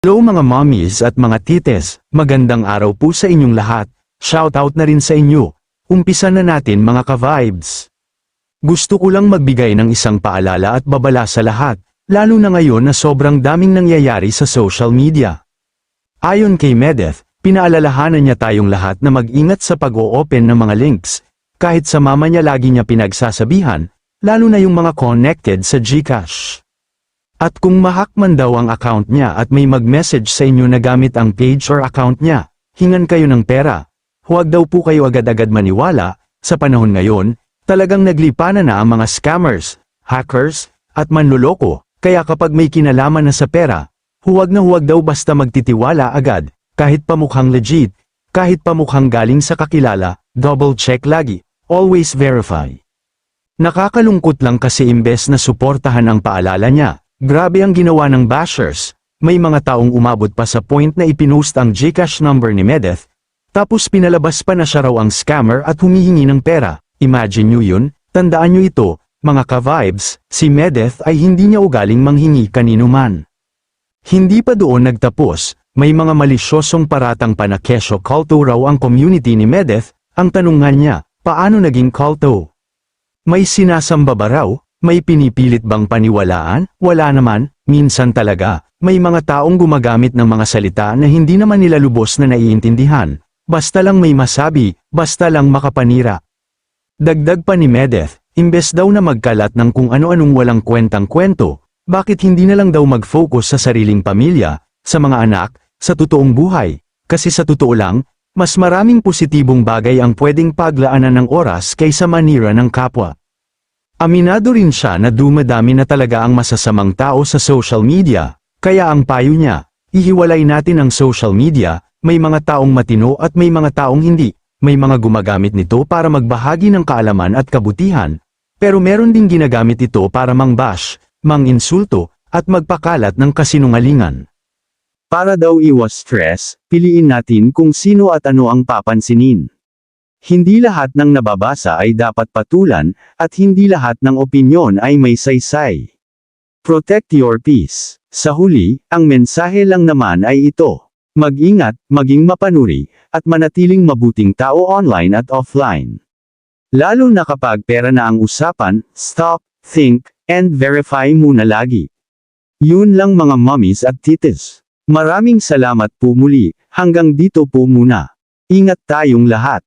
Hello mga mommies at mga tites, magandang araw po sa inyong lahat. Shoutout na rin sa inyo. Umpisa na natin mga ka-vibes. Gusto ko lang magbigay ng isang paalala at babala sa lahat, lalo na ngayon na sobrang daming nangyayari sa social media. Ayon kay Medeth, pinaalalahanan niya tayong lahat na mag-ingat sa pag-o-open ng mga links, kahit sa mama niya lagi niya pinagsasabihan, lalo na yung mga connected sa GCash. At kung ma-hack man daw ang account niya at may mag-message sa inyo na gamit ang page or account niya, hingan kayo ng pera. Huwag daw po kayo agad-agad maniwala, sa panahon ngayon, talagang naglipanan na ang mga scammers, hackers, at manloloko, kaya kapag may kinalaman na sa pera, huwag daw basta magtitiwala agad, kahit pamukhang legit, kahit pamukhang galing sa kakilala, double check lagi, always verify. Nakakalungkot lang kasi imbes na suportahan ang paalala niya, grabe ang ginawa ng bashers, may mga taong umabot pa sa point na ipinost ang GCash number ni Medeth, tapos pinalabas pa na siya raw ang scammer at humihingi ng pera. Imagine nyo yun, tandaan nyo ito, mga ka-vibes, si Medeth ay hindi niya ugaling manghingi kanino man. Hindi pa doon nagtapos, may mga malisyosong paratang pa na kesyo kulto raw ang community ni Medeth, ang tanungan niya, paano naging kulto? May sinasamba ba raw? May pinipilit bang paniwalaan? Wala naman, minsan talaga, may mga taong gumagamit ng mga salita na hindi naman nila lubos na naiintindihan, basta lang may masabi, basta lang makapanira. Dagdag pa ni Medeth, imbes daw na magkalat ng kung ano-anong walang kwentang kwento, bakit hindi na lang daw mag-focus sa sariling pamilya, sa mga anak, sa totoong buhay, kasi sa totoo lang, mas maraming positibong bagay ang pwedeng paglaanan ng oras kaysa manira ng kapwa. Aminado rin siya na dumadami na talaga ang masasamang tao sa social media, kaya ang payo niya, ihiwalay natin ang social media, may mga taong matino at may mga taong hindi, may mga gumagamit nito para magbahagi ng kaalaman at kabutihan, pero meron ding ginagamit ito para mang-bash, mang-insulto, at magpakalat ng kasinungalingan. Para daw iwas stress, piliin natin kung sino at ano ang papansinin. Hindi lahat ng nababasa ay dapat patulan, at hindi lahat ng opinyon ay may saysay. Protect your peace. Sa huli, ang mensahe lang naman ay ito. Mag-ingat, maging mapanuri, at manatiling mabuting tao online at offline. Lalo na kapag pera na ang usapan, stop, think, and verify muna lagi. Yun lang mga mommies at tites. Maraming salamat po muli, hanggang dito po muna. Ingat tayong lahat.